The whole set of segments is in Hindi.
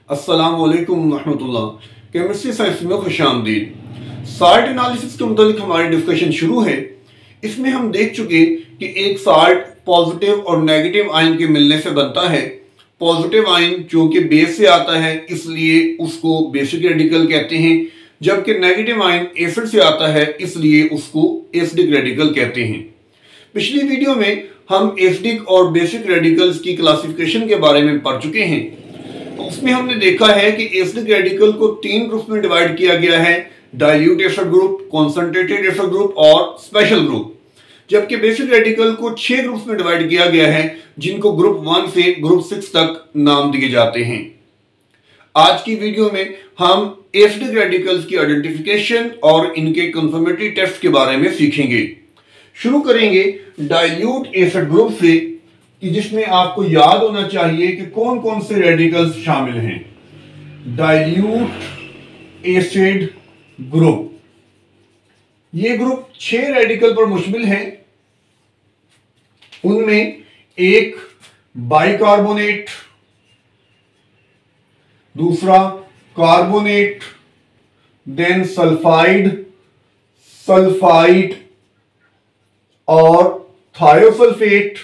अस्सलाम वालेकुम रहमतुल्लाह। केमिस्ट्री साइंस में खुशामदीद। साल्ट एनालिसिस के मुताबिक हमारी डिस्कशन शुरू है। इसमें हम देख चुके कि एक साल्ट पॉजिटिव और नेगेटिव आयन के मिलने से बनता है। पॉजिटिव आयन जो कि बेस से आता है इसलिए उसको बेसिक रेडिकल कहते हैं, जबकि नेगेटिव आयन एसिड से आता है इसलिए उसको एसिडिक रेडिकल कहते हैं। पिछली वीडियो में हम एसिडिक और बेसिक रेडिकल्स की क्लासिफिकेशन के बारे में पढ़ चुके हैं। तो उसमें हमने देखा है कि एसिडिक रेडिकल को 3 ग्रुप में डिवाइड किया गया है: dilute acid group, concentrated acid group और स्पेशल ग्रुप। जबकि बेसिक रेडिकल को 6 ग्रुप्स में डिवाइड किया गया है, जिनको ग्रुप 1 से ग्रुप 6 तक नाम दिए जाते हैं। आज की वीडियो में हम एसिडिक रेडिकल्स की आइडेंटिफिकेशन और इनके कंफर्मेटरी टेस्ट के बारे में सीखेंगे। शुरू करेंगे डाइल्यूट एसिड ग्रुप से, कि जिसमें आपको याद होना चाहिए कि कौन कौन से रेडिकल्स शामिल हैं। डाइल्यूट एसिड ग्रुप, ये ग्रुप 6 रेडिकल पर मुश्तमिल है। उनमें एक बाइकार्बोनेट, दूसरा कार्बोनेट, देन सल्फाइड, सल्फाइड और थायोसल्फेट,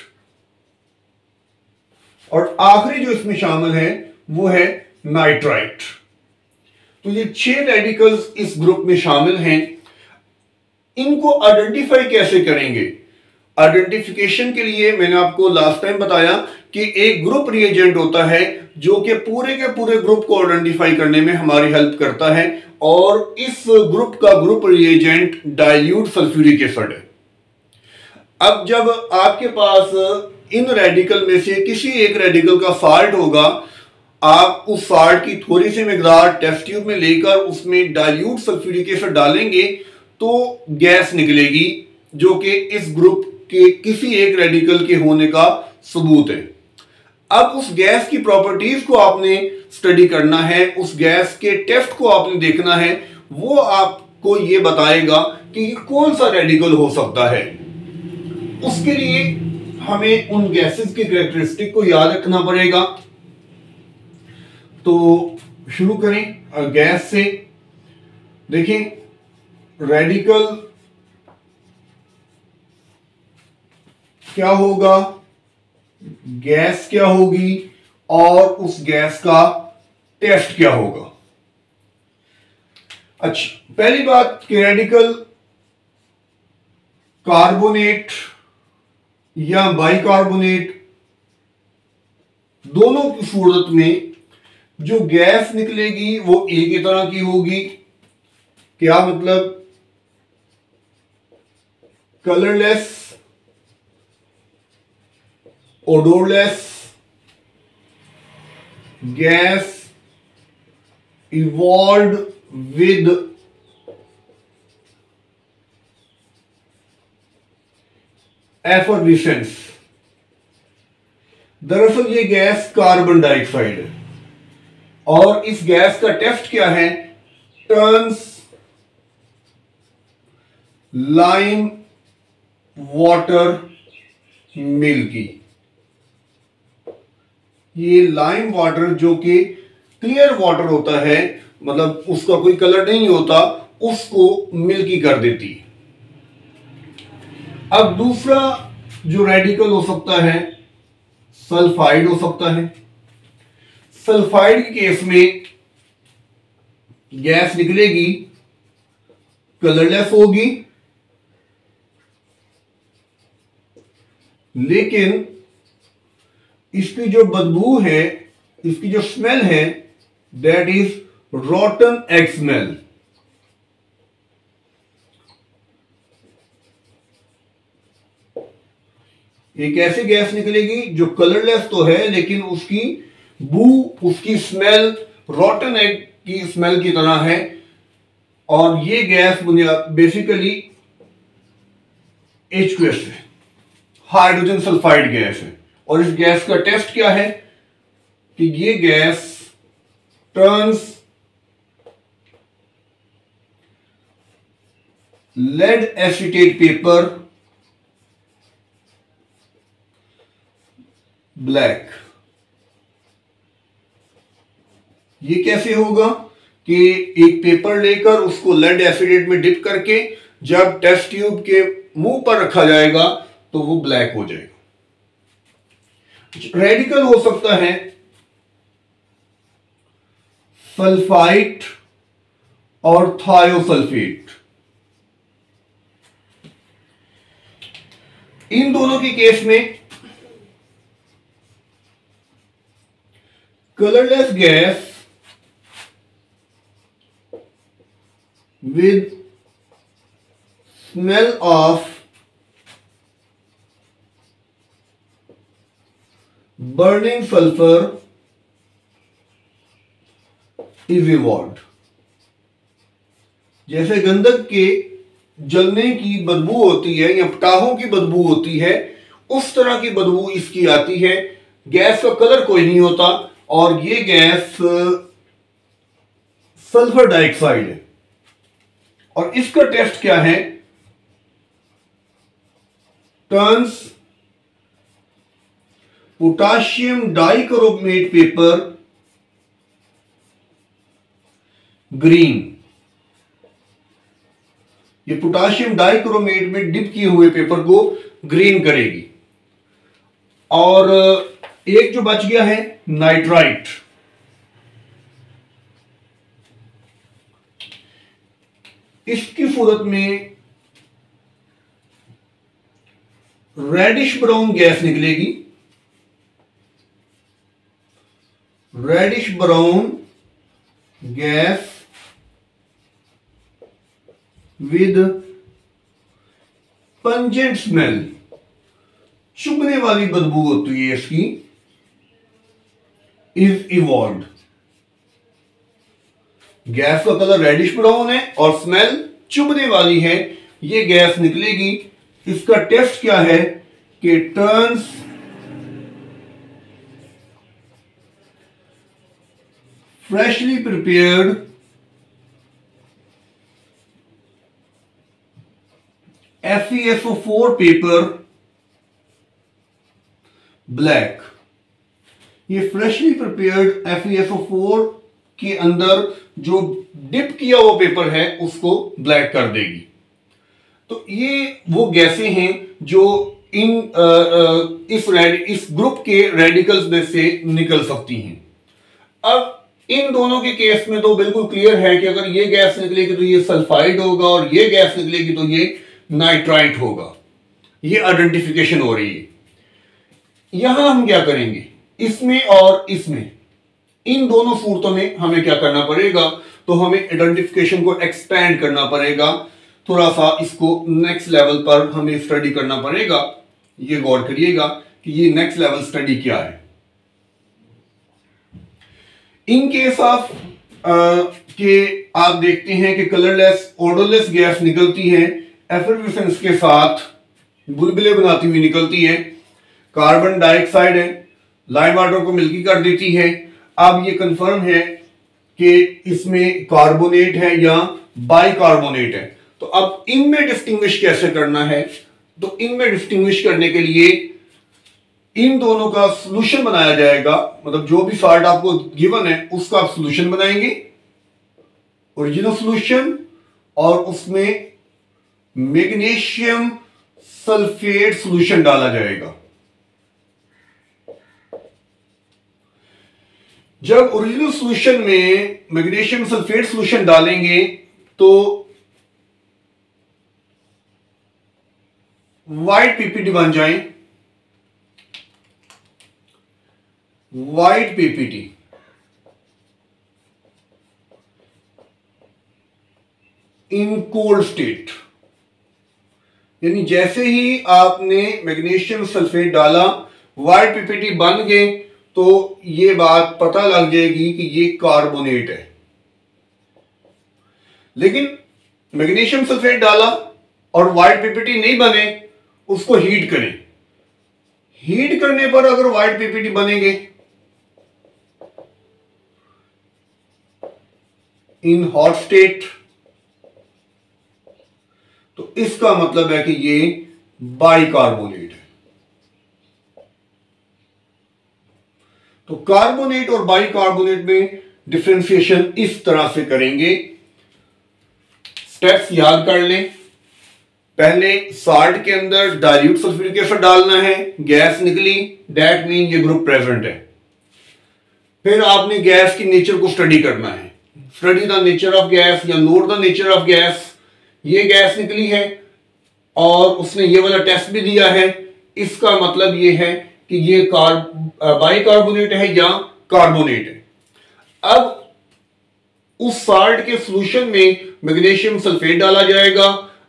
और आखिरी जो इसमें शामिल है वो है नाइट्राइट। तो ये 6 रेडिकल्स इस ग्रुप में शामिल हैं। इनको आइडेंटिफाई कैसे करेंगे? आइडेंटिफिकेशन के लिए मैंने आपको लास्ट टाइम बताया कि एक ग्रुप रिएजेंट होता है जो कि पूरे के पूरे ग्रुप को आइडेंटिफाई करने में हमारी हेल्प करता है, और इस ग्रुप का group reagent dilute sulphuric acid है। अब जब आपके पास इन रेडिकल में से किसी एक रेडिकल का साल्ट होगा, आप उस साल्ट की थोड़ी सी मिकदार टेस्ट ट्यूब में लेकर उसमें डाइल्यूट सल्फ्यूरिक एसिड डालेंगे तो गैस निकलेगी, जो कि इस ग्रुप के किसी एक रेडिकल के होने का सबूत है। अब उस गैस की प्रॉपर्टीज को आपने स्टडी करना है, उस गैस के टेस्ट को आपने देखना है। वो आपको ये बताएगा कि कौन सा रेडिकल हो सकता है। उसके लिए हमें उन गैसेस की कैरेक्टरिस्टिक को याद रखना पड़ेगा। तो शुरू करें गैस से। देखें, रेडिकल क्या होगा, गैस क्या होगी, और उस गैस का टेस्ट क्या होगा। अच्छा, पहली बात कि रेडिकल कार्बोनेट या बाइकार्बोनेट दोनों की सूरत में जो गैस निकलेगी वो एक ही तरह की होगी। क्या मतलब? Colourless, odourless gas evolved with effervescence. दरअसल ये गैस कार्बन डाइऑक्साइड है, और इस गैस का टेस्ट क्या है? Turns lime water milky. ये लाइम वाटर जो कि क्लियर वाटर होता है, मतलब उसका कोई कलर नहीं होता, उसको मिल्की कर देती है। अब दूसरा जो रेडिकल हो सकता है, सल्फाइड हो सकता है। सल्फाइड के केस में गैस निकलेगी, कलरलेस होगी, लेकिन इसकी जो बदबू है, इसकी जो स्मेल है, दैट इज रॉटन एग स्मेल। एक ऐसी गैस निकलेगी जो कलरलेस तो है, लेकिन उसकी बू, उसकी स्मेल रॉटन एग की स्मेल की तरह है। और ये गैस बेसिकली H2S है, हाइड्रोजन सल्फाइड गैस है। और इस गैस का टेस्ट क्या है कि ये gas turns lead acetate paper black. ये कैसे होगा कि एक पेपर लेकर उसको लेड एसिडेट में डिप करके जब टेस्ट ट्यूब के मुंह पर रखा जाएगा तो वो ब्लैक हो जाएगा। रेडिकल हो सकता है सल्फाइट और थायोसल्फेट। इन दोनों के केस में colourless gas with smell of burning sulfur is evolved। जैसे गंधक के जलने की बदबू होती है या पटाखों की बदबू होती है, उस तरह की बदबू इसकी आती है। गैस का कलर कोई नहीं होता और ये गैस सल्फर डाइऑक्साइड है। और इसका टेस्ट क्या है? Turns potassium dichromate paper green. ये पोटाशियम डाइक्रोमेट में डिप किए हुए पेपर को ग्रीन करेगी। और एक जो बच गया है नाइट्राइट। इसकी सूरत में रेडिश ब्राउन गैस निकलेगी। Reddish brown gas with pungent smell, चुभने वाली बदबू होती है इसकी, इज इवॉल्व्ड। गैस का कलर रेडिश ब्राउन है और स्मेल चुभने वाली है, ये गैस निकलेगी। इसका टेस्ट क्या है कि turns freshly prepared FeSO4 paper black. ये फ्रेशली प्रिपेयर्ड FeSO4 के अंदर जो डिप किया हुआ पेपर है उसको ब्लैक कर देगी। तो ये वो गैसें हैं जो इस ग्रुप के रेडिकल्स में से निकल सकती हैं। अब इन दोनों के केस में तो बिल्कुल क्लियर है कि अगर ये गैस निकलेगी तो ये सल्फाइड होगा और ये गैस निकलेगी तो ये नाइट्राइट होगा। ये आइडेंटिफिकेशन हो रही है। यहां हम क्या करेंगे, इसमें और इसमें, इन दोनों सूरतों में हमें क्या करना पड़ेगा, तो हमें आइडेंटिफिकेशन को एक्सपेंड करना पड़ेगा। थोड़ा सा इसको नेक्स्ट लेवल पर हमें स्टडी करना पड़ेगा। ये गौर करिएगा कि ये नेक्स्ट लेवल स्टडी क्या है। इन केस ऑफ के आप देखते हैं कि कलरलेस ओडरलेस गैस निकलती है, एफरवेसेंस के साथ बुलबुले बनाती हुई निकलती है। कार्बन डाइऑक्साइड है, लाइम वाटर को मिल्की कर देती है। अब ये कंफर्म है कि इसमें कार्बोनेट है या बाइकार्बोनेट है। तो अब इनमें डिस्टिंग्विश कैसे करना है, तो इनमें डिस्टिंग्विश करने के लिए इन दोनों का सॉल्यूशन बनाया जाएगा। मतलब जो भी सॉल्ट आपको गिवन है उसका आप सॉल्यूशन बनाएंगे, ओरिजिनल सॉल्यूशन, और उसमें मैग्नीशियम सल्फेट सॉल्यूशन डाला जाएगा। जब ओरिजिनल सॉल्यूशन में मैग्नीशियम सल्फेट सॉल्यूशन डालेंगे तो व्हाइट पीपीटी बन जाए। White PPT in cold state, यानी जैसे ही आपने मैग्नीशियम सल्फेट डाला व्हाइट पीपीटी बन गए, तो ये बात पता लग जाएगी कि ये कार्बोनेट है। लेकिन मैग्नीशियम सल्फेट डाला और व्हाइट पीपीटी नहीं बने, उसको हीट करें। हीट करने पर अगर व्हाइट पीपीटी बनेंगे इन हॉट स्टेट, तो इसका मतलब है कि ये बाइकार्बोनेट है। तो कार्बोनेट और बाइकार्बोनेट में डिफरेंशिएशन इस तरह से करेंगे। स्टेप्स याद कर लें। पहले साल्ट के अंदर डाइल्यूट सल्फ्यूरिक एसिड डालना है, गैस निकली, दैट मीन ये ग्रुप प्रेजेंट है। फिर आपने गैस की नेचर को स्टडी करना है, study the nature of gas या note the nature of gas. ये गैस निकली है और उसने ये वाला टेस्ट भी दिया है, इसका मतलब ये है कि ये बाइकार्बोनेट है या कार्बोनेट है। अब उस साल्ट के सॉल्यूशन में मैग्नीशियम सल्फेट डाला जाएगा।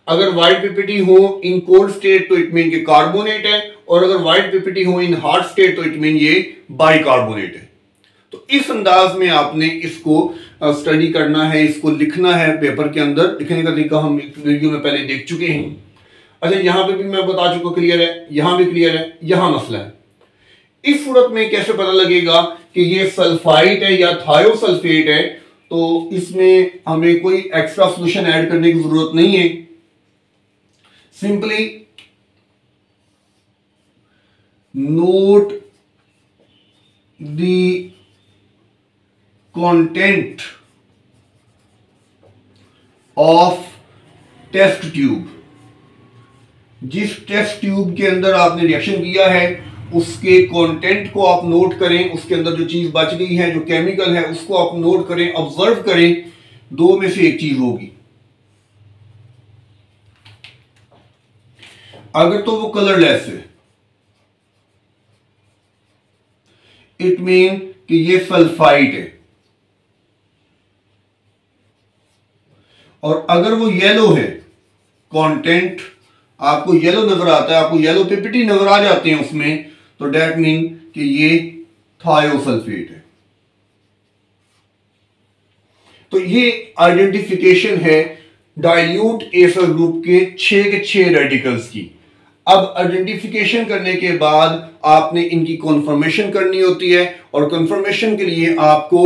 अगर व्हाइट पीपीटी हो इन कोल्ड स्टेट तो इट मीन के कार्बोनेट है, और अगर व्हाइट पीपीटी हो इन हॉट स्टेट तो इट मीन ये बाइकार्बोनेट है। तो इस अंदाज में आपने इसको स्टडी करना है, इसको लिखना है पेपर के अंदर। लिखने का तरीका हम वीडियो में पहले देख चुके हैं। अच्छा, यहां पे भी मैं बता चुका, क्लियर है, यहां भी क्लियर है, यहां मसला है। इस सूरत में कैसे पता लगेगा कि ये सल्फाइड है या थायोसल्फेट है? तो इसमें हमें कोई एक्स्ट्रा सॉल्यूशन ऐड करने की जरूरत नहीं है। Simply note the content of test tube. जिस टेस्ट ट्यूब के अंदर आपने रिएक्शन किया है उसके कंटेंट को आप नोट करें। उसके अंदर जो चीज बच गई है, जो केमिकल है, उसको आप नोट करें, ऑब्जर्व करें। दो में से एक चीज होगी। अगर तो वो कलरलेस है, इट मीन कि ये सल्फाइड है। और अगर वो येलो है, कंटेंट आपको येलो नजर आता है, आपको येलो पीपीटी नजर आ जाते हैं उसमें, तो डेट मीन कि ये थायोसल्फेट है। तो ये आइडेंटिफिकेशन है डाइल्यूट एसर ग्रुप के 6 रेडिकल्स की। अब आइडेंटिफिकेशन करने के बाद आपने इनकी कन्फर्मेशन करनी होती है, और कन्फर्मेशन के लिए आपको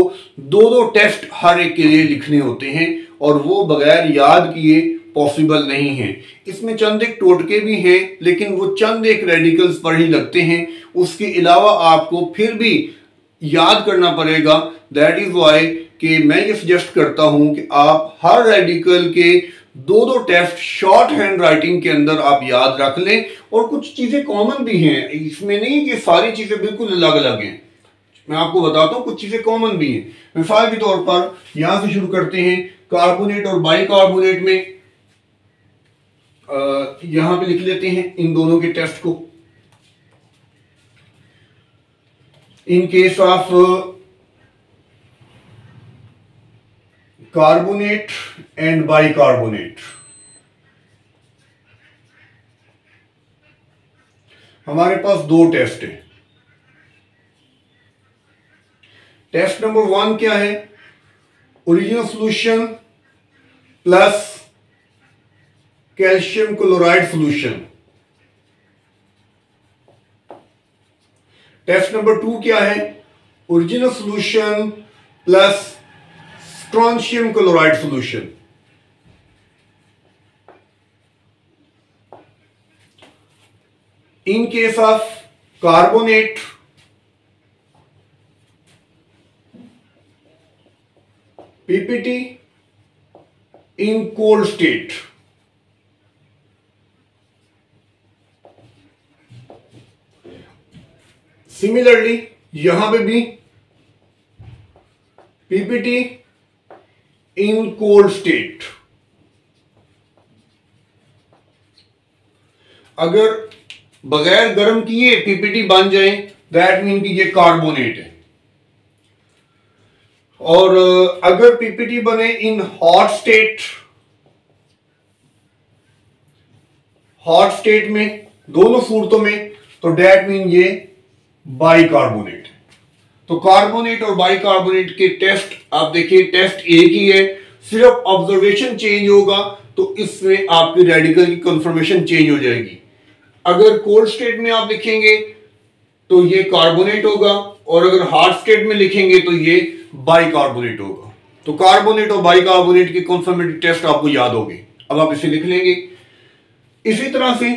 2 टेस्ट हर एक के लिए लिखने होते हैं, और वो बगैर याद किए पॉसिबल नहीं है। इसमें चंद एक टोटके भी हैं, लेकिन वो चंद एक रेडिकल्स पर ही लगते हैं। उसके अलावा आपको फिर भी याद करना पड़ेगा। दैट इज वाई कि मैं ये सजेस्ट करता हूं कि आप हर रेडिकल के 2 टेस्ट शॉर्ट हैंड राइटिंग के अंदर आप याद रख लें। और कुछ चीजें कॉमन भी हैं, इसमें नहीं कि सारी चीजें बिल्कुल अलग अलग हैं। मैं आपको बताता हूं कुछ चीजें कॉमन भी हैं। मिसाल के तौर पर यहां से शुरू करते हैं, कार्बोनेट और बाइकार्बोनेट में यहां पे लिख लेते हैं इन दोनों के टेस्ट को। In case of carbonate and bicarbonate हमारे पास 2 टेस्ट है। टेस्ट नंबर 1 क्या है? Original solution plus calcium chloride solution. Test number 2 क्या है? Original solution plus strontium chloride solution. In case of carbonate, PPT in cold state. Similarly यहां पे भी पीपीटी इन कोल्ड स्टेट। अगर बगैर गर्म किए पीपीटी बन जाए, दैट मीन कि ये कार्बोनेट है। और अगर पीपीटी बने इन हॉट स्टेट में, दोनों सूरतों में, तो दैट मीन ये बाइकार्बोनेट। तो कार्बोनेट और बाइकार्बोनेट के टेस्ट आप देखिए, टेस्ट एक ही है, सिर्फ ऑब्जर्वेशन चेंज होगा तो इसमें आपकी रेडिकल की कंफर्मेशन चेंज हो जाएगी। अगर कोल्ड स्टेट में आप लिखेंगे तो ये कार्बोनेट होगा, और अगर हॉट स्टेट में लिखेंगे तो ये बाइकार्बोनेट होगा। तो कार्बोनेट और बाइकार्बोनेट के कंफर्मेटिव टेस्ट आपको याद होंगे। अब आप इसे लिख लेंगे। इसी तरह से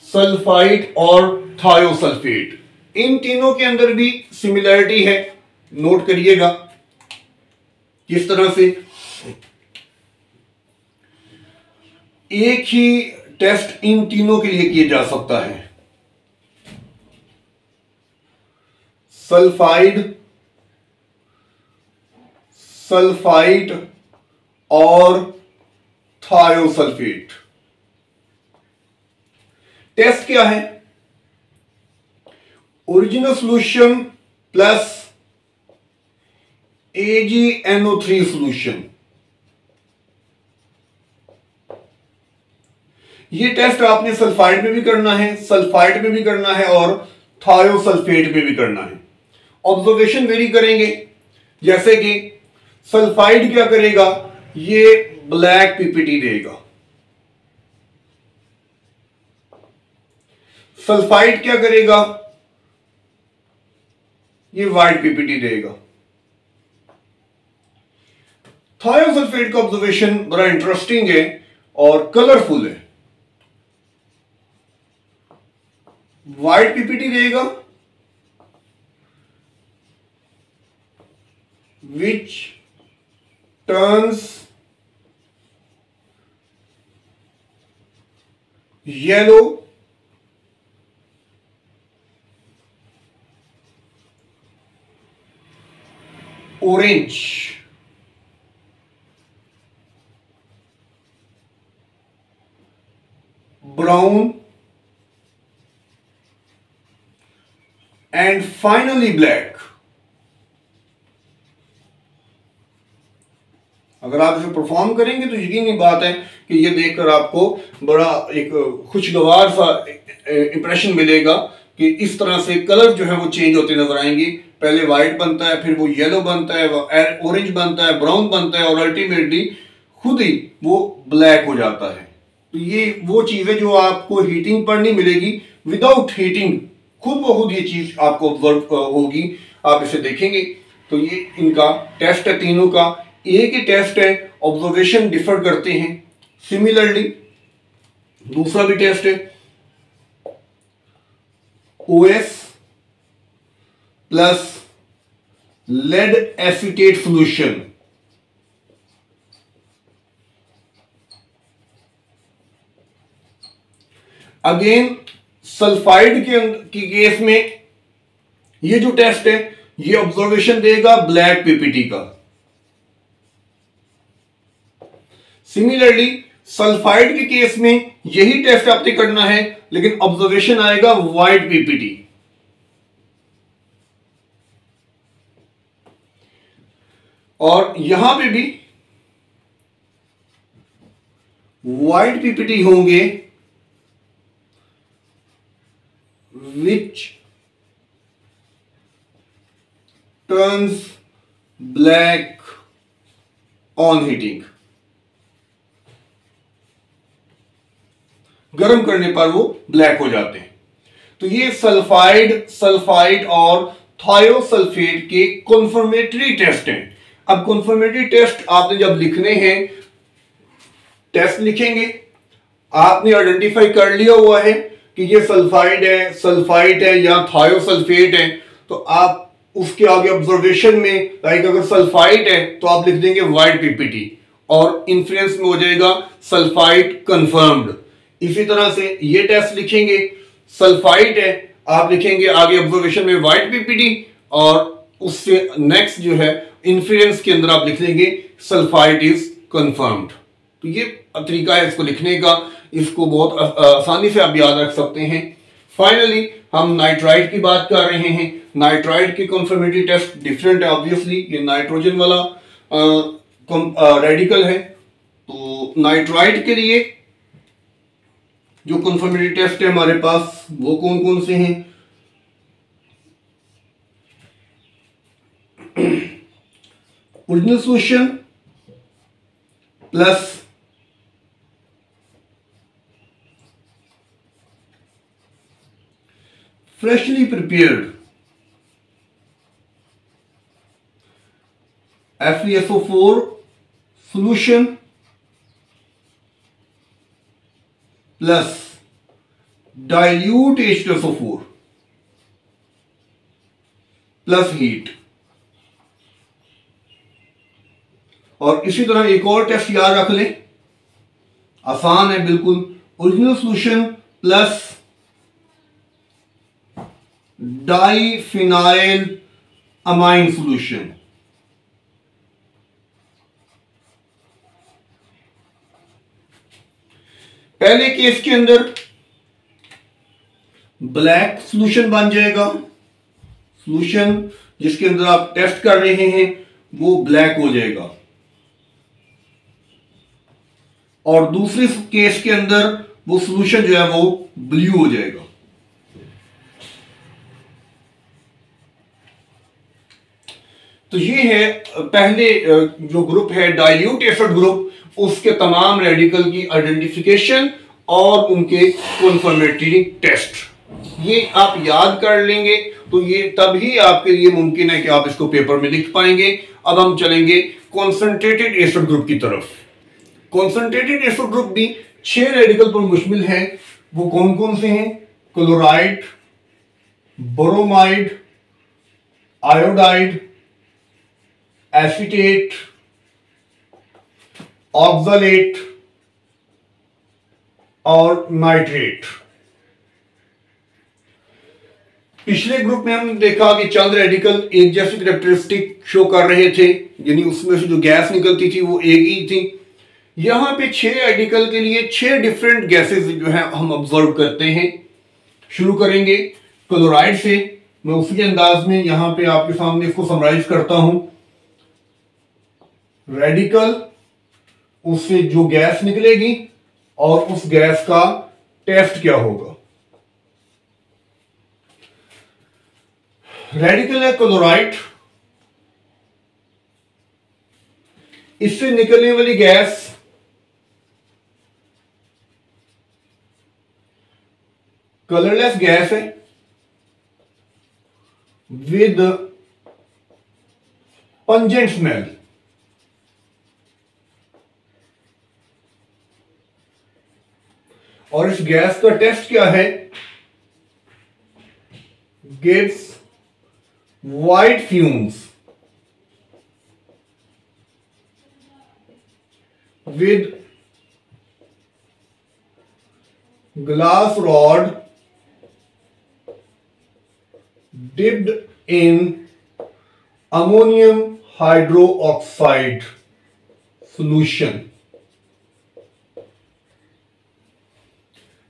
सल्फाइड और थायोसल्फेट, इन तीनों के अंदर भी सिमिलरिटी है। नोट करिएगा किस तरह से एक ही टेस्ट इन तीनों के लिए किया जा सकता है। सल्फाइड और थायोसल्फेट। टेस्ट क्या है? Original solution plus AgNO3 solution. ये टेस्ट आपने सल्फाइड में भी करना है, सल्फाइड में भी करना है और थायोसल्फेट में भी करना है। ऑब्जर्वेशन वेरी करेंगे, जैसे कि सल्फाइड क्या करेगा, ये ब्लैक पीपीटी देगा। सल्फाइड क्या करेगा, ये व्हाइट पीपीटी देगा। थायोसल्फेट का ऑब्जर्वेशन बड़ा इंटरेस्टिंग है और कलरफुल है। व्हाइट पीपीटी देगा which turns yellow orange brown and finally black। अगर आप इसे परफॉर्म करेंगे तो यकीनी बात है कि ये देखकर आपको बड़ा एक खुशगवार सा इंप्रेशन मिलेगा कि इस तरह से कलर जो है वो चेंज होते नजर आएंगे। पहले व्हाइट बनता है, फिर वो येलो बनता है, ऑरेंज बनता है, ब्राउन बनता है और अल्टीमेटली खुद ही वो ब्लैक हो जाता है। तो ये वो चीजें जो आपको हीटिंग पर नहीं मिलेगी, विदाउट हीटिंग खुद ब खुद ये चीज आपको ऑब्जर्व होगी। आप इसे देखेंगे तो ये इनका टेस्ट है तीनों का। एक ही टेस्ट है, ऑब्जर्वेशन डिफर करते हैं। सिमिलरली दूसरा भी टेस्ट है, OS plus lead acetate solution. Again sulphide की केस में ये जो टेस्ट है ये ऑब्जर्वेशन देगा ब्लैक पीपीटी का। सिमिलरली सल्फाइड के केस में यही टेस्ट आपने करना है, लेकिन ऑब्जर्वेशन आएगा व्हाइट पीपीटी। और यहां पे भी व्हाइट पीपीटी होंगे which turns black on heating। गर्म करने पर वो ब्लैक हो जाते हैं। तो ये सल्फाइड और थायोसल्फेट के कॉन्फर्मेटरी टेस्ट हैं। अब कॉन्फर्मेटरी टेस्ट आपने जब लिखने हैं, टेस्ट लिखेंगे, आपने आइडेंटिफाई कर लिया हुआ है कि ये सल्फाइड है, सल्फाइड है या थायोसल्फेट है, तो आप उसके आगे ऑब्जर्वेशन में लाइक अगर सल्फाइड है तो आप लिख देंगे व्हाइट पीपीटी और इन्फ्लुएंस में हो जाएगा सल्फाइड कंफर्म्ड। इसी तरह से ये टेस्ट लिखेंगे, सल्फाइड है, आप लिखेंगे आगे ऑब्जर्वेशन में व्हाइट पीपीटी और उससे नेक्स्ट जो है इन्फ्लुएंस के अंदर आप लिख देंगे सल्फाइड इज कंफर्म्ड। तो ये तरीका है इसको लिखने का, इसको बहुत आसानी से आप याद रख सकते हैं। फाइनली हम नाइट्राइड की बात कर रहे हैं। नाइट्राइड की कंफर्मेटरी टेस्ट डिफरेंट है, ऑब्वियसली ये नाइट्रोजन वाला रेडिकल है। तो नाइट्राइड के लिए जो कंफर्मेटरी टेस्ट है हमारे पास वो कौन कौन से हैं? Original solution plus freshly prepared FeSO4 solution plus dilute H2SO4 plus heat। और इसी तरह एक और टेस्ट याद रख लें, आसान है बिल्कुल। Original solution plus diphenyl amine solution. पहले केस के अंदर ब्लैक सॉल्यूशन बन जाएगा, सॉल्यूशन जिसके अंदर आप टेस्ट कर रहे हैं वो ब्लैक हो जाएगा, और दूसरे केस के अंदर वो सॉल्यूशन जो है वो ब्लू हो जाएगा। तो ये है पहले जो ग्रुप है डाइल्यूट एसिड ग्रुप, उसके तमाम रेडिकल की आइडेंटिफिकेशन और उनके कन्फर्मेटरी टेस्ट। ये आप याद कर लेंगे तो ये तभी आपके लिए मुमकिन है कि आप इसको पेपर में लिख पाएंगे। अब हम चलेंगे कॉन्सेंट्रेटेड एसिड ग्रुप की तरफ। कॉन्सेंट्रेटेड एसिड ग्रुप भी 6 रेडिकल पर मुश्तमिल है। वो कौन कौन से हैं? Chloride, bromide, iodide, acetate, oxalate और नाइट्रेट। पिछले ग्रुप में हमने देखा कि चंद रेडिकल एक जैसी कैरेक्टरिस्टिक शो कर रहे थे, यानी उसमें से जो गैस निकलती थी वो एक ही थी। यहां पे 6 रेडिकल के लिए 6 डिफरेंट गैसेस जो है हम ऑब्जर्व करते हैं। शुरू करेंगे क्लोराइड से। मैं उसी अंदाज में यहां पे आपके सामने इसको समराइज करता हूं। रेडिकल, उससे जो गैस निकलेगी और उस गैस का टेस्ट क्या होगा। रेडिकल है क्लोराइड, इससे निकलने वाली गैस कलरलेस गैस है विद पंजेंट स्मेल। और इस गैस का टेस्ट क्या है? Gives white fumes with glass rod dipped in ammonium hydroxide solution।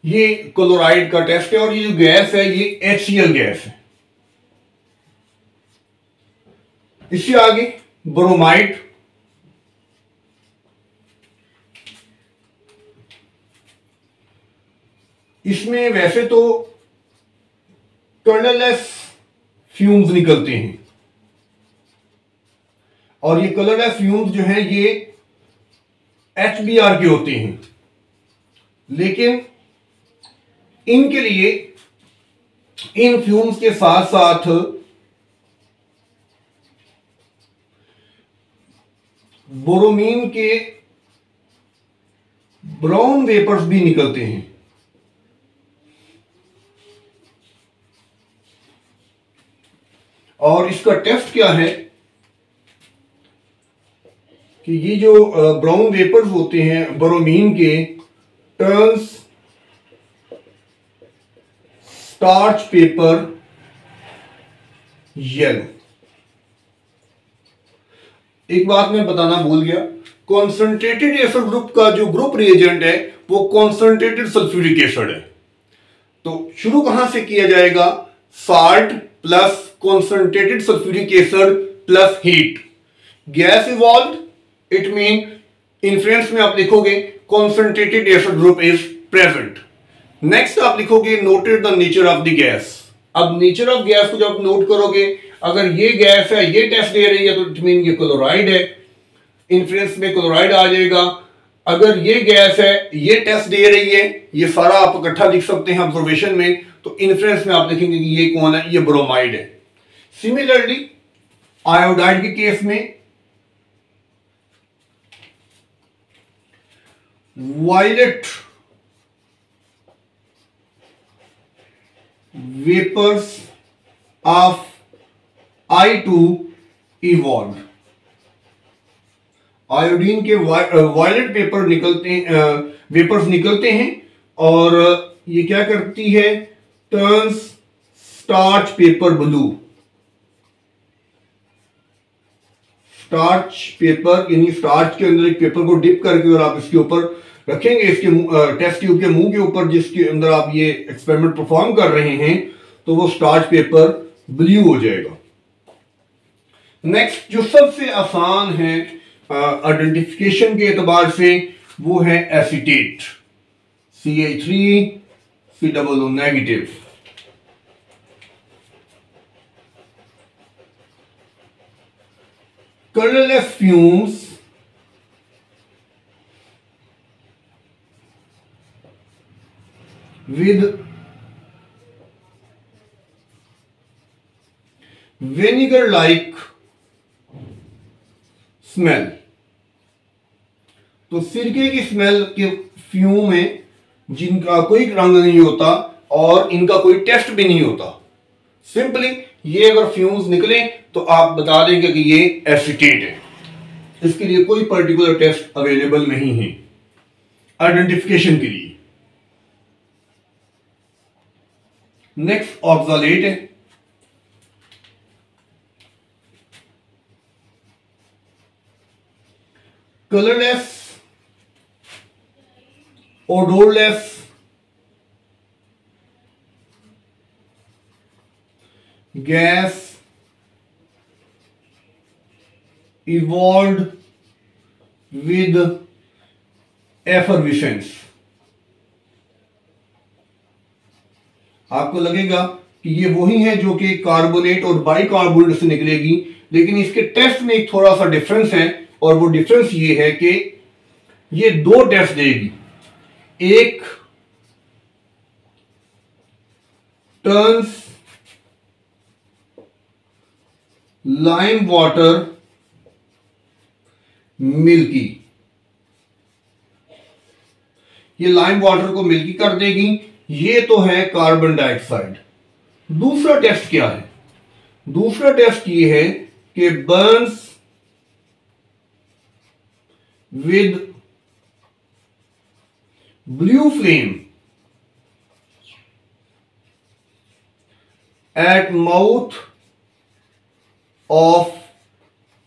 ये क्लोराइड का टेस्ट है और ये जो गैस है ये HCl गैस है। इससे आगे ब्रोमाइड, इसमें वैसे तो कलरलेस फ्यूम्स निकलते हैं और ये कलरलेस फ्यूम्स जो हैं ये HBr के होते हैं, लेकिन इनके लिए इन फ्यूम्स के साथ साथ बोरोमीन के ब्राउन वेपर्स भी निकलते हैं। और इसका टेस्ट क्या है कि ये जो ब्राउन वेपर्स होते हैं बोरोमीन के, टर्न्स स्टार्च पेपर येलो। एक बात मैं बताना भूल गया, कॉन्सेंट्रेटेड एसिड ग्रुप का जो ग्रुप रिएजेंट है वो कॉन्सेंट्रेटेड सल्फ्यूरिक एसिड है। तो शुरू कहां से किया जाएगा? Salt plus concentrated sulphuric acid plus heat, gas evolve, it mean influence में आप लिखोगे concentrated acid group is present. Next आप लिखोगे noted the nature of the gas. अब नेचर ऑफ गैस को जब नोट करोगे, अगर ये गैस है ये टेस्ट दे रही है तो इट मीन ये क्लोराइड है, इन्फ्लुएंस में क्लोराइड आ जाएगा। अगर ये गैस है ये टेस्ट दे रही है, ये सारा आप इकट्ठा लिख सकते हैं ऑब्जर्वेशन में, तो इन्फ्लुएंस में आप लिखेंगे कि ये कौन है? ये ब्रोमाइड है। सिमिलरली आयोडाइड के केस में violet vapours of I2 evolved iodine के वायलेट पेपर वेपर्स निकलते हैं और ये क्या करती है, turns starch paper blue. Starch paper यानी स्टार्च के अंदर एक पेपर को डिप करके और आप इसके ऊपर रखेंगे, इसके टेस्ट ट्यूब के मुंह के ऊपर जिसके अंदर आप ये एक्सपेरिमेंट परफॉर्म कर रहे हैं, तो वो स्टार्च पेपर ब्लू हो जाएगा। नेक्स्ट जो सबसे आसान है आइडेंटिफिकेशन के एतबार से, वो है acetate, CH3COO negative. colorless fumes with vinegar like smell. तो सिरके की स्मेल के फ्यूम में जिनका कोई रंग नहीं होता और इनका कोई टेस्ट भी नहीं होता, सिंपली ये अगर फ्यूम्स निकले तो आप बता देंगे कि ये एसीटेट है। इसके लिए कोई पर्टिकुलर टेस्ट अवेलेबल नहीं है आइडेंटिफिकेशन के लिए। नेक्स्ट ऑक्सालेट है। Colourless, odorless, gas evolved with effervescence। आपको लगेगा कि ये वही है जो कि कार्बोनेट और बाइकार्बोनेट से निकलेगी, लेकिन इसके टेस्ट में एक थोड़ा सा डिफरेंस है, और वो डिफरेंस ये है कि ये दो टेस्ट देगी। एक टर्न्स लाइम वाटर मिल्की, ये लाइम वाटर को मिल्की कर देगी। ये तो है कार्बन डाइऑक्साइड। दूसरा टेस्ट क्या है? दूसरा टेस्ट ये है कि burns with blue flame at mouth of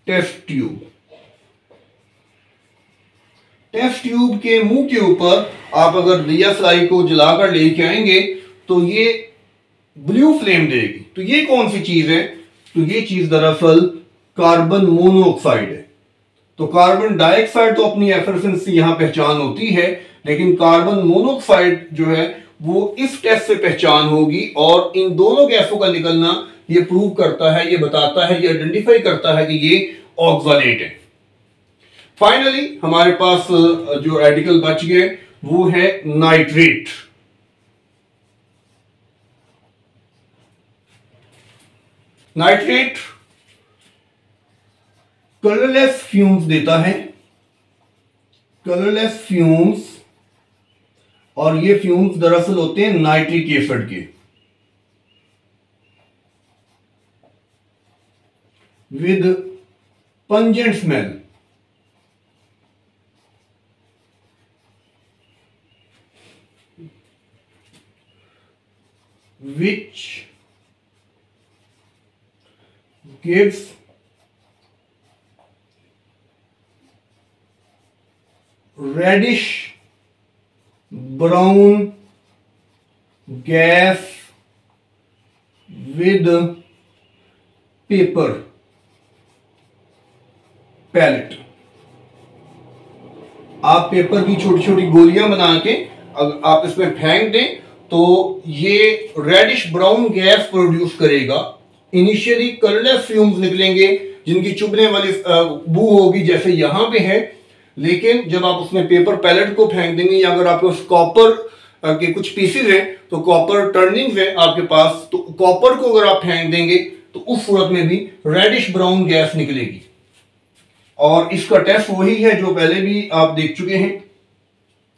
test tube। Test tube के मुंह के ऊपर आप अगर दिया सलाई को जलाकर लेके आएंगे तो ये ब्लू फ्लेम देगी। तो ये कौन सी चीज है? तो ये चीज दरअसल कार्बन मोनोऑक्साइड है। तो कार्बन डाइऑक्साइड तो अपनी एफिशिएंसी यहां पहचान होती है, लेकिन कार्बन मोनोऑक्साइड जो है वो इस टेस्ट से पहचान होगी, और इन दोनों गैसों का निकलना ये प्रूव करता है, ये बताता है, ये आइडेंटिफाई करता है कि ये ऑक्सालेट है। फाइनली हमारे पास जो रेडिकल बच गए वो है नाइट्रेट। नाइट्रेट कलरलेस फ्यूम्स देता है, कलरलेस फ्यूम्स, और ये फ्यूम्स दरअसल होते हैं नाइट्रिक एसिड के, with pungent smell. which gives reddish brown gas with paper pellet। आप पेपर की छोटी छोटी गोलियां बना के अगर आप इसमें फेंक दें तो ये रेडिश ब्राउन गैस प्रोड्यूस करेगा। इनिशियली कलरलेस फ्यूम्स निकलेंगे जिनकी चुभने वाली बू होगी जैसे यहां पे है, लेकिन जब आप उसमें पेपर पैलेट को फेंक देंगे या अगर आपके पास कॉपर के कुछ पीसेज हैं तो कॉपर टर्निंग्स हैं आपके पास, तो कॉपर को अगर आप फेंक देंगे तो उस सूरत में भी रेडिश ब्राउन गैस निकलेगी। और इसका टेस्ट वही है जो पहले भी आप देख चुके हैं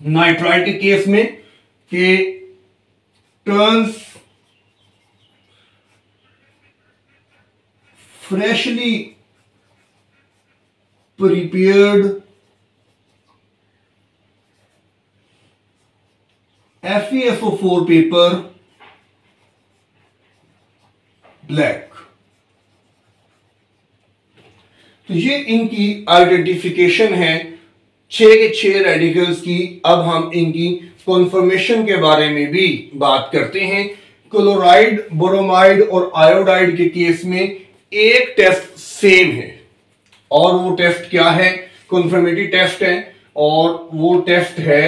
नाइट्राइट के केस में, कि turns freshly prepared FeSO4 pepper black. तो ये इनकी आइडेंटिफिकेशन है 6 के 6 रेडिकल्स की। अब हम इनकी कॉन्फर्मेशन के बारे में भी बात करते हैं। क्लोराइड, बोरोमाइड और आयोडाइड के केस में एक टेस्ट सेम है, और वो टेस्ट क्या है? कॉन्फर्मेटिव टेस्ट है, और वो टेस्ट है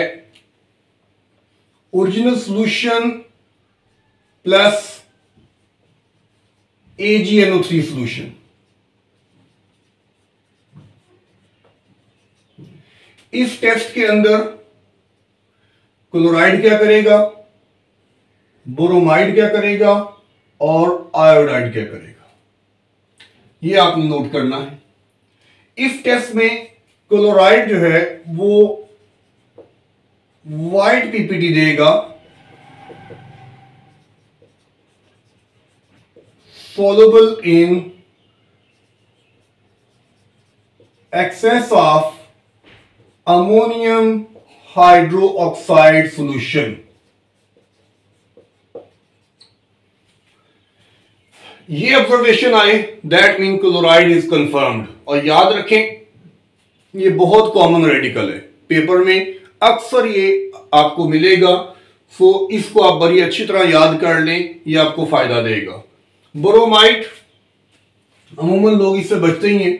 original solution plus AgNO3 solution. इस टेस्ट के अंदर क्लोराइड क्या करेगा, बोरोमाइड क्या करेगा और आयोडाइड क्या करेगा, ये आपने नोट करना है। इस टेस्ट में क्लोराइड जो है वो वाइट पीपीटी देगा, soluble in excess of ammonium hydroxide solution। ये ऑब्जर्वेशन आए, that mean chloride is confirmed. और याद रखें ये बहुत कॉमन रेडिकल है, पेपर में अक्सर ये आपको मिलेगा, सो इसको आप बड़ी अच्छी तरह याद कर लें, ये आपको फायदा देगा। बोरोमाइड अमूमन लोग इससे बचते ही हैं,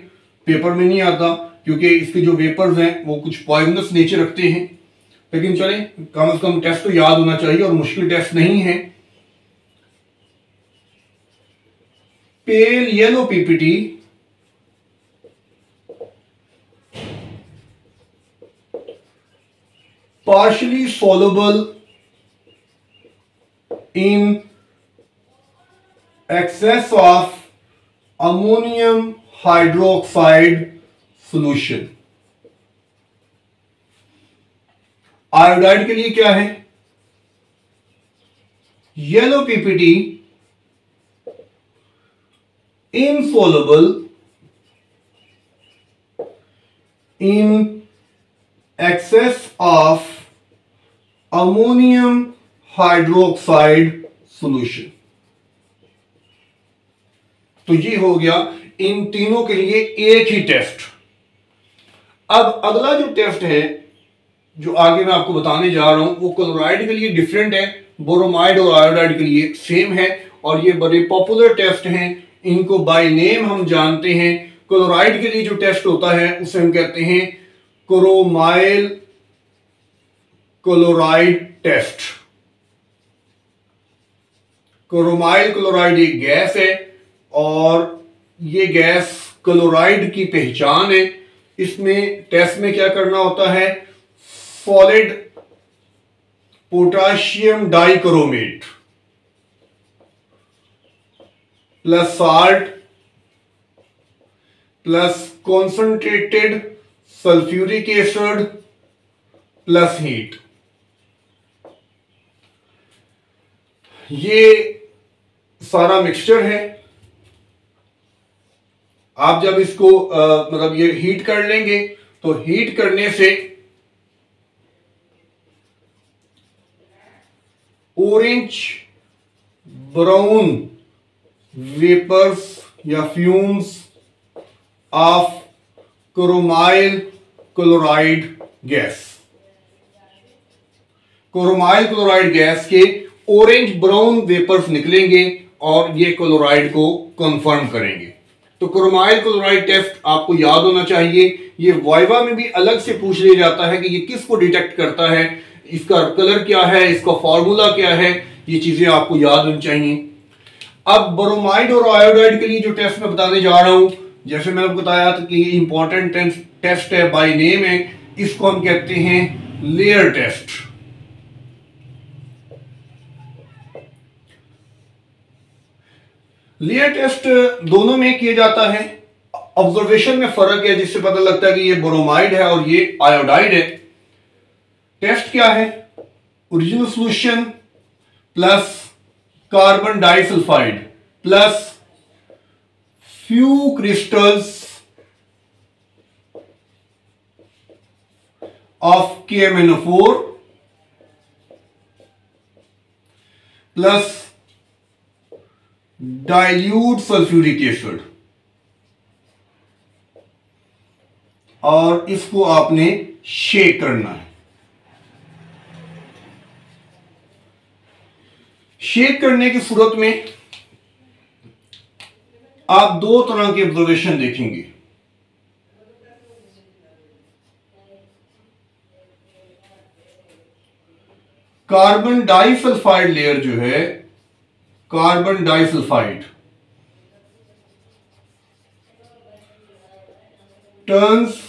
पेपर में नहीं आता क्योंकि इसके जो वेपर्स हैं वो कुछ पॉइजनस नेचर रखते हैं, लेकिन चलें कम से कम टेस्ट तो याद होना चाहिए और मुश्किल टेस्ट नहीं है। Pale yellow PPT partially soluble in excess of ammonium hydroxide solution। Iodide के लिए क्या है? Yellow PPT insoluble in excess of ammonium hydroxide solution। तो ये हो गया इन तीनों के लिए एक ही टेस्ट। अब अगला जो टेस्ट है जो आगे मैं आपको बताने जा रहा हूं वो क्लोराइड के लिए डिफरेंट है, बोरोमाइड और आयोडाइड के लिए सेम है, और ये बड़े पॉपुलर टेस्ट हैं, इनको बाय नेम हम जानते हैं। क्लोराइड के लिए जो टेस्ट होता है उसे हम कहते हैं chromyl chloride test. Chromyl chloride एक गैस है और ये गैस क्लोराइड की पहचान है। इसमें टेस्ट में क्या करना होता है? Solid potassium dichromate plus salt plus concentrated sulphuric acid plus heat, ये सारा मिक्सचर है। आप जब इसको मतलब ये हीट कर लेंगे तो हीट करने से ऑरेंज ब्राउन वेपर्स या fumes of chromyl chloride gas, chromyl chloride gas के ऑरेंज ब्राउन वेपर्स निकलेंगे और ये क्लोराइड को कंफर्म करेंगे। तो क्रोमाइल क्लोराइड टेस्ट आपको याद होना चाहिए। ये वाइवा में भी अलग से पूछ लिया जाता है कि ये किसको डिटेक्ट करता है, इसका कलर क्या है, इसका फॉर्मूला क्या है, ये चीजें आपको याद होनी चाहिए। अब बोरोमाइड और आयोडाइड के लिए जो टेस्ट मैं बताने जा रहा हूं, जैसे मैंने बताया था कि इंपॉर्टेंट टेस्ट है, बाय नेम है, इसको हम कहते हैं लेयर टेस्ट। लेयर टेस्ट दोनों में किया जाता है। ऑब्जर्वेशन में फर्क है जिससे पता लगता है कि ये बोरोमाइड है और ये आयोडाइड है। टेस्ट क्या है? Original solution plus carbon disulphide plus few crystals of KMnO4 plus dilute sulphuric acid, और इसको आपने शेक करना है। शेक करने की सूरत में आप दो तरह के ऑब्जर्वेशन देखेंगे। कार्बन डाइसल्फाइड लेयर जो है, कार्बन डाइसल्फाइड टर्न्स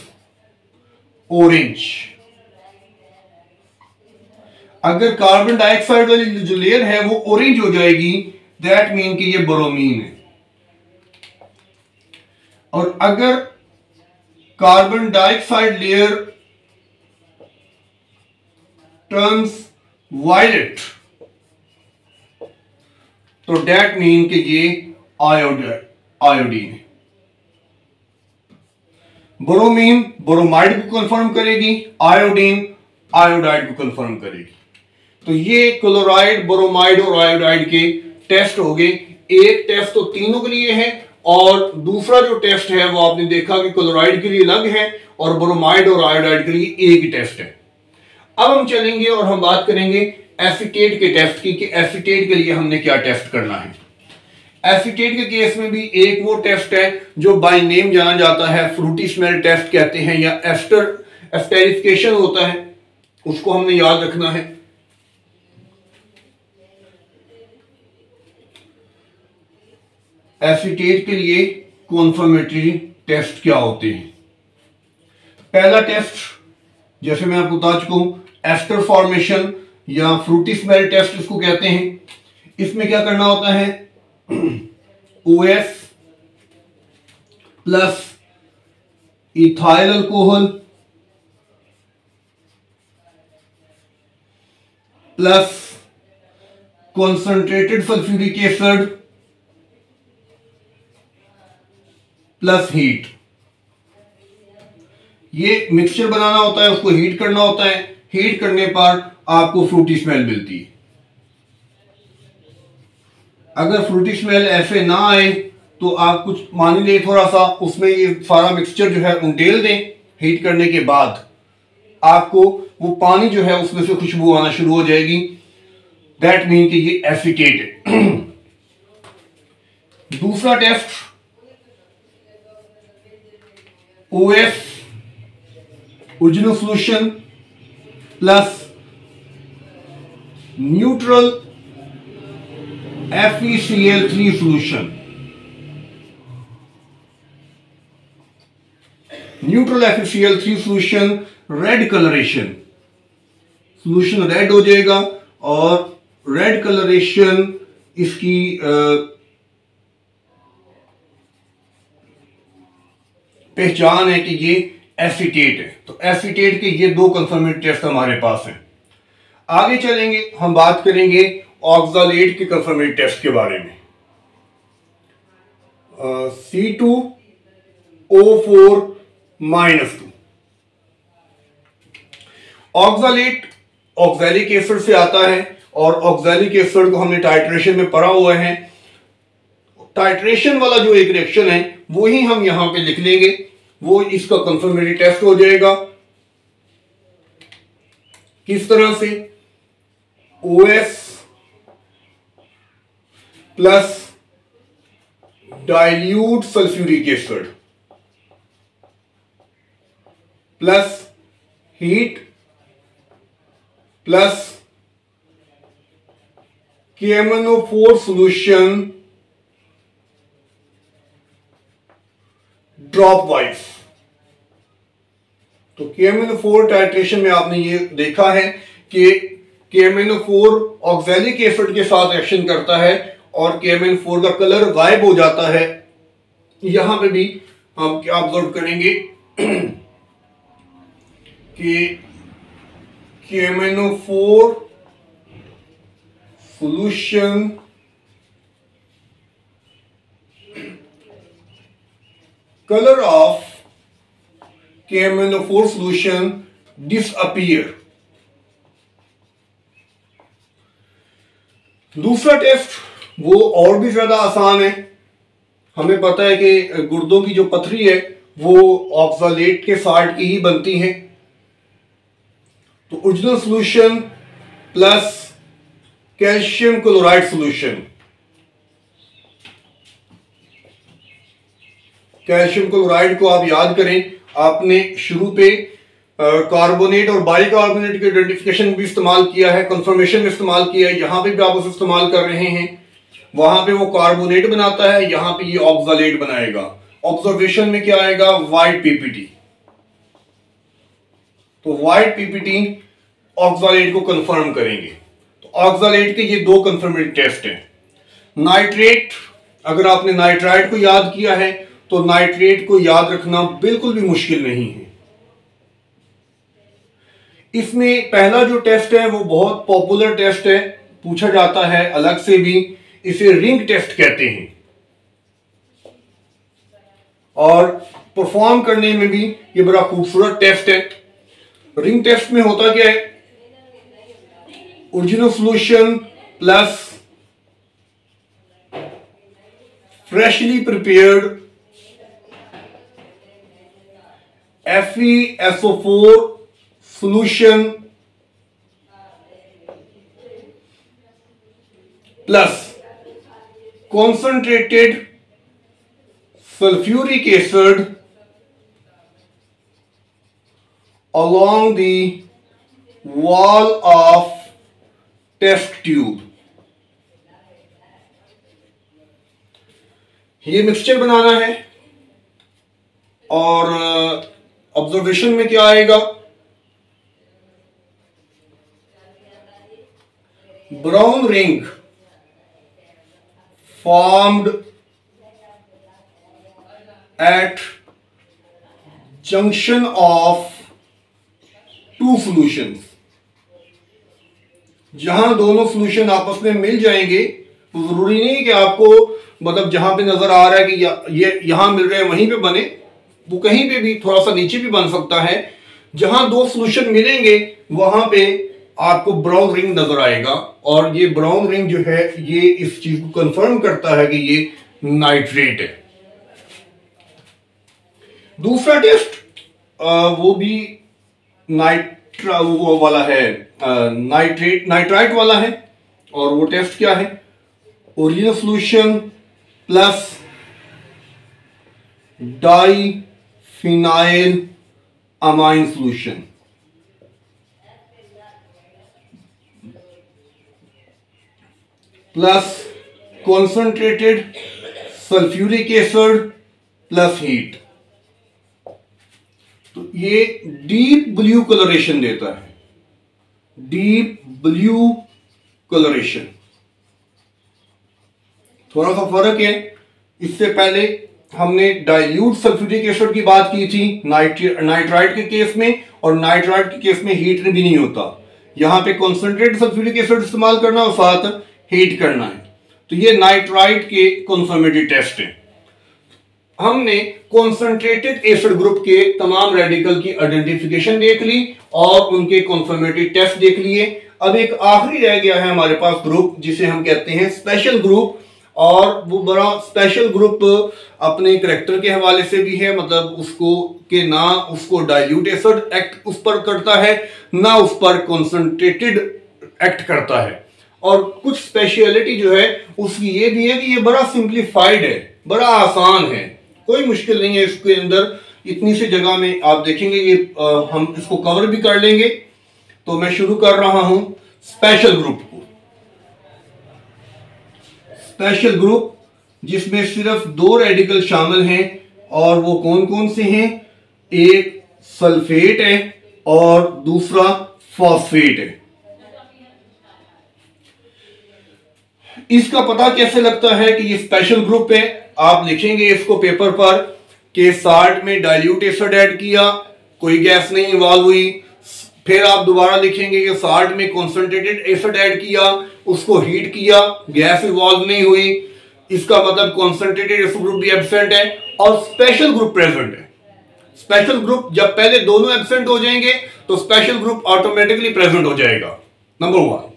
ऑरेंज। अगर कार्बन डाइऑक्साइड वाली जो लेयर है वो ऑरेंज हो जाएगी, दैट मीन कि ये ब्रोमीन है। और अगर carbon dioxide layer turns violet, तो दैट मीन कि ये आयोडीन है। ब्रोमीन ब्रोमाइड को कंफर्म करेगी, आयोडीन आयोडाइड को कंफर्म करेगी। तो ये क्लोराइड, ब्रोमाइड और आयोडाइड के टेस्ट हो गए। एक टेस्ट तो तीनों के लिए है, और दूसरा जो टेस्ट है वो आपने देखा कि क्लोराइड के लिए अलग है और ब्रोमाइड और आयोडाइड के लिए एक ही टेस्ट है। अब हम चलेंगे और हम बात करेंगे एसीटेट के टेस्ट की, कि एसीटेट के लिए हमने क्या टेस्ट करना है। एसीटेट के केस में भी एक वो टेस्ट है जो बाय नेम जाना जाता है, फ्रूटी स्मेल टेस्ट कहते हैं, या एस्टेरिफिकेशन होता है, उसको हमने याद रखना है। एसीटेट के लिए कॉन्फर्मेटरी टेस्ट क्या होते हैं? पहला टेस्ट जैसे मैं आपको बता चुका हूं, एस्टर फॉर्मेशन या फ्रूटी स्मेल टेस्ट इसको कहते हैं। इसमें क्या करना होता है, OS plus ethyl alcohol plus concentrated sulphuric acid plus heat, ये मिक्सचर बनाना होता है, उसको हीट करना होता है। हीट करने पर आपको फ्रूटी स्मेल मिलती है। अगर फ्रूटी स्मेल ऐसे ना आए तो आप कुछ मान लीजिए थोड़ा सा उसमें ये सारा मिक्सचर जो है उंडेल दें। हीट करने के बाद आपको वो पानी जो है उसमें से खुशबू आना शुरू हो जाएगी, दैट मीन कि ये एसीटेट है। दूसरा test OS original solution plus neutral FeCl3 solution. Neutral FeCl3 solution red colouration, solution red हो जाएगा, और रेड कलरेशन इसकी पहचान है कि ये एसीटेट है। तो एसीटेट के ये दो कंफर्मेटरी टेस्ट हमारे पास हैं। आगे चलेंगे, हम बात करेंगे ऑक्सालेट के कंफर्मेटरी टेस्ट के बारे में। C2O4 -2 ऑक्सालेट ऑक्सैलिक एसिड से आता है, और ऑक्सैलिक एसिड को हमने टाइट्रेशन में पढ़ा हुआ है। टाइट्रेशन वाला जो एक रिएक्शन है वही हम यहां पे लिख लेंगे, वो इसका कंफर्मेटरी टेस्ट हो जाएगा। किस तरह से, OS plus dilute sulphuric acid plus heat plus KMnO4 solution drop wise. तो KMnO4 टाइट्रेशन में आपने ये देखा है कि KMnO4 ऑक्सैलिक एसिड के साथ रिएक्शन करता है और KMnO4 का कलर गायब हो जाता है। यहां पे भी हम क्या ऑब्जर्व करेंगे कि KMnO4 solution color of KMnO4 solution disappear. दूसरा टेस्ट वो और भी ज्यादा आसान है। हमें पता है कि गुर्दों की जो पथरी है वो ऑक्सालेट के साल्ट की ही बनती है। तो original solution plus calcium chloride solution. Calcium chloride को आप याद करें, आपने शुरू पे कार्बोनेट और बाइकार्बोनेट के आइडेंटिफिकेशन भी इस्तेमाल किया है, कंफर्मेशन में इस्तेमाल किया है। जहां पे भी आप उसे इस्तेमाल कर रहे हैं वहां पे वो कार्बोनेट बनाता है, यहां पे ये ऑक्सालेट बनाएगा। ऑब्जर्वेशन में क्या आएगा? White PPT. तो वाइट पीपीटी ऑक्सालेट को कंफर्म करेंगे। तो ऑक्सालेट के ये दो कंफर्मेटिव टेस्ट हैं। नाइट्रेट, अगर आपने नाइट्राइट को याद किया है तो नाइट्रेट को याद रखना बिल्कुल भी मुश्किल नहीं है। इसमें पहला जो टेस्ट है वो बहुत पॉपुलर टेस्ट है, पूछा जाता है अलग से भी, इसे रिंग टेस्ट कहते हैं। और परफॉर्म करने में भी ये बड़ा खूबसूरत टेस्ट है। रिंग टेस्ट में होता क्या है? Original solution plus freshly prepared FeSO4 solution plus concentrated sulfuric acid along the wall of test tube। ये मिक्सचर बनाना है और ऑब्जर्वेशन में क्या आएगा? Brown ring formed at junction of two solutions। जहां दोनों सॉल्यूशन आपस में मिल जाएंगे तो जरूरी नहीं कि आपको मतलब जहां पे नजर आ रहा है कि ये यहां मिल रहे हैं वहीं पे बने, वो कहीं पे भी थोड़ा सा नीचे भी बन सकता है। जहां दो सॉल्यूशन मिलेंगे वहां पे आपको ब्राउन रिंग नजर आएगा और ये ब्राउन रिंग जो है ये इस चीज को कंफर्म करता है कि ये नाइट्रेट है। दूसरा टेस्ट वो भी वो वाला है, नाइट्राइट वाला है। और वो टेस्ट क्या है? Original solution plus diphenyl amine solution. Plus concentrated sulphuric acid plus heat. तो ये डीप ब्लू कलरेशन देता है, डीप ब्लू कलरेशन। थोड़ा सा फर्क है, इससे पहले हमने डाइल्यूट सल्फ्यूरिक एसिड की बात की थी नाइट्राइट के केस में, और नाइट्राइट के केस में हीट भी नहीं होता। यहां पे कॉन्सेंट्रेटेड सल्फ्यूरिक एसिड इस्तेमाल करना और साथ हीट करना है। तो ये नाइट्राइट के कॉन्फर्मेटिव टेस्ट है। हमने कॉन्सेंट्रेटेड एसिड ग्रुप के तमाम रेडिकल की आइडेंटिफिकेशन देख ली और उनके कॉन्फर्मेटिव टेस्ट देख लिए। अब एक आखिरी रह गया है हमारे पास ग्रुप, जिसे हम कहते हैं स्पेशल ग्रुप। और वो बड़ा स्पेशल ग्रुप अपने करैक्टर के हवाले से भी है, मतलब उसको के ना उसको डाइल्यूट एसिड एक्ट उस पर करता है, ना उस पर कॉन्सेंट्रेटेड एक्ट करता है। और कुछ स्पेशलिटी जो है उसकी ये भी है कि ये बड़ा सिंप्लीफाइड है, बड़ा आसान है, कोई मुश्किल नहीं है इसके अंदर। इतनी सी जगह में आप देखेंगे ये हम इसको कवर भी कर लेंगे। तो मैं शुरू कर रहा हूं स्पेशल ग्रुप को। स्पेशल ग्रुप जिसमें सिर्फ दो रेडिकल शामिल हैं, और वो कौन कौन से हैं? एक सल्फेट है और दूसरा फॉस्फेट है। इसका पता कैसे लगता है कि ये स्पेशल ग्रुप है? आप लिखेंगे इसको पेपर पर कि साल्ट में डाइल्यूट एसिड ऐड किया, कोई गैस नहीं इन्वॉल्व हुई। फिर आप दोबारा लिखेंगे कि साल्ट में कॉन्सेंट्रेटेड एसिड ऐड किया, उसको हीट किया, गैस इन्वॉल्व नहीं हुई। इसका मतलब कॉन्सेंट्रेटेड एसिड ग्रुप भी एब्सेंट है और स्पेशल ग्रुप प्रेजेंट है। स्पेशल ग्रुप जब पहले दोनों एब्सेंट हो जाएंगे तो स्पेशल ग्रुप ऑटोमेटिकली प्रेजेंट हो जाएगा, नंबर 1।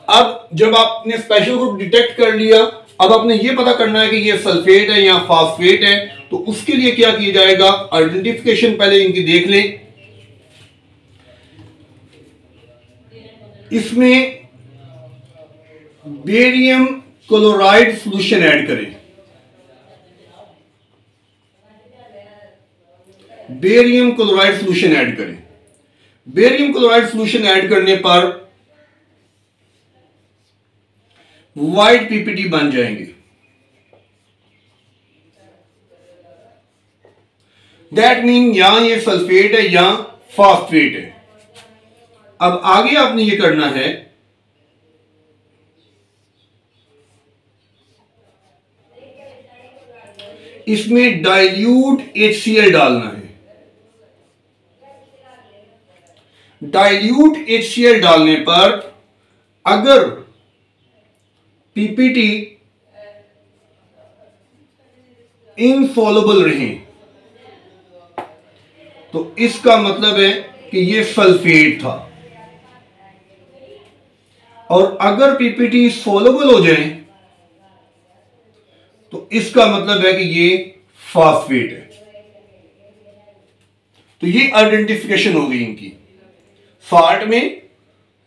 अब जब आपने स्पेशल ग्रुप डिटेक्ट कर लिया, अब आपने ये पता करना है कि ये सल्फेट है या फास्फेट है, तो उसके लिए क्या किया जाएगा, आइडेंटिफिकेशन पहले इनकी देख लें। इसमें बेरियम क्लोराइड सॉल्यूशन ऐड करें। बेरियम क्लोराइड सॉल्यूशन ऐड करें। बेरियम क्लोराइड सॉल्यूशन ऐड करने पर व्हाइट पीपीटी बन जाएंगे। दैट मीन यहां ये सल्फेट है या फास्फेट है। अब आगे आपने ये करना है, इसमें डाइल्यूट HCl डालना है। डाइल्यूट HCl डालने पर अगर पीपीटी इनसॉल्युबल रहे तो इसका मतलब है कि ये सल्फेट था, और अगर पीपीटी सॉल्युबल हो जाए तो इसका मतलब है कि ये फास्फेट है। तो ये आइडेंटिफिकेशन हो गई इनकी। साल्ट में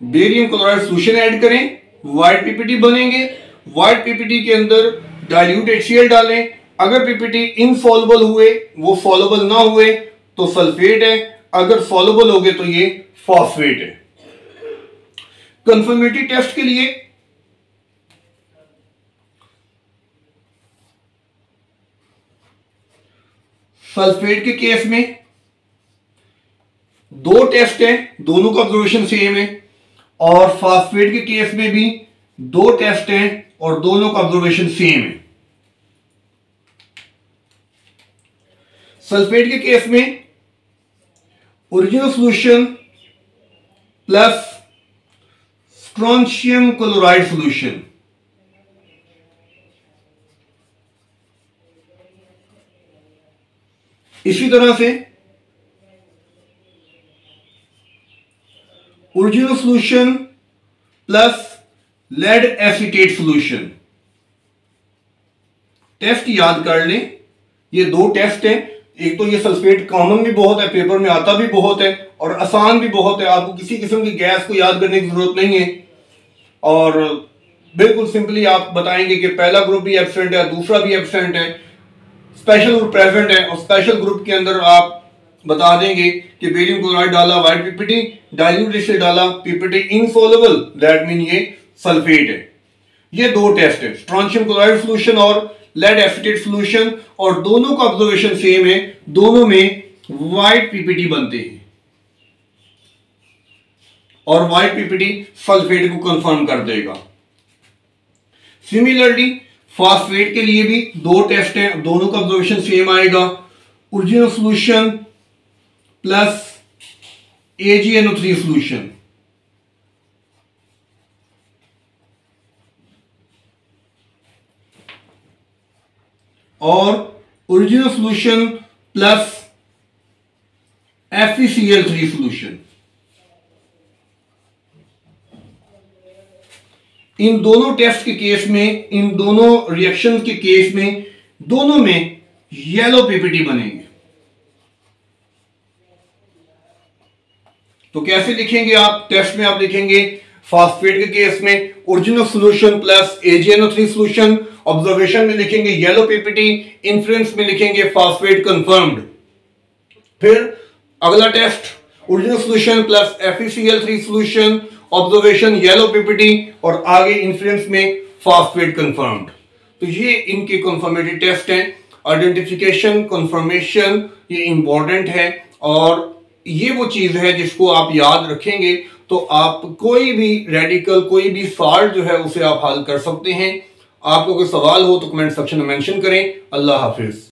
बेरियम क्लोराइड सॉल्यूशन ऐड करें, व्हाइट पीपीटी बनेंगे। व्हाइट पीपीटी के अंदर डाइल्यूट HCl डालें। अगर पीपीटी इनसॉल्युबल हुए, वो सॉल्युबल ना हुए तो सल्फेट है, अगर सॉल्युबल हो गए तो ये फास्फेट है। कंफर्मेटरी टेस्ट के लिए सल्फेट के केस में दो टेस्ट हैं, दोनों का ऑब्जर्वेशन सेम है, और फास्फेट के केस में भी दो टेस्ट हैं और दोनों का ऑब्जर्वेशन सेम है। सल्फेट के केस में original solution plus strontium chloride solution, इसी तरह से original solution plus lead acetate solution. Test याद कर लें, ये दो टेस्ट हैं। एक तो ये सल्फेट कॉमन भी बहुत है, पेपर में आता भी बहुत है और आसान भी बहुत है, आपको किसी किस्म की गैस को याद करने की जरूरत नहीं है, और बिल्कुल सिंपली आप बताएंगे कि पहला ग्रुप भी एब्सेंट है, दूसरा भी एब्सेंट है, स्पेशल ग्रुप प्रेजेंट है, और स्पेशल ग्रुप के अंदर आप बता देंगे कि बेरियम क्लोराइड डाला, व्हाइट पीपीटी, डाइल्यूट HCl डाला, पीपीटी इनसॉल्युबल, दैट मीन ये सल्फेट है। ये दो टेस्ट है, स्ट्रोंशियम क्लोराइड सॉल्यूशन और लेड एसीटेट सॉल्यूशन, और दोनों का ऑब्जर्वेशन सेम है, दोनों में व्हाइट पीपीटी बनते हैं और व्हाइट पीपीटी सल्फेट को कंफर्म कर देगा। सिमिलरली फास्फेट के लिए भी दो टेस्ट हैं, दोनों का ऑब्जर्वेशन सेम आएगा, original solution plus AgNO3 solution. और original solution plus FeCl3 solution. इन दोनों टेस्ट के केस में, इन दोनों रिएक्शन के केस में, दोनों में येलो पीपीटी बनेंगे। तो कैसे लिखेंगे आप टेस्ट में? आप लिखेंगे फास्फेट के केस में original solution plus AgNO3 solution, observation में लिखेंगे येलो पीपीटी, इन्फ्रेंस में लिखेंगे फास्फेट कंफर्म्ड। फिर अगला test original solution plus FeCl3 solution, observation yellow PPT, और आगे इन्फ्रेंस में फास्फेट कंफर्म्ड। तो ये इनके कंफर्मेटरी टेस्ट हैं। आइडेंटिफिकेशन, कंफर्मेशन, ये इंपॉर्टेंट है, और ये वो चीज है जिसको आप याद रखेंगे तो आप कोई भी रेडिकल, कोई भी सॉल्ट जो है उसे आप हल कर सकते हैं। आपको कोई सवाल हो तो कमेंट सेक्शन में मेंशन करें। अल्लाह हाफिज।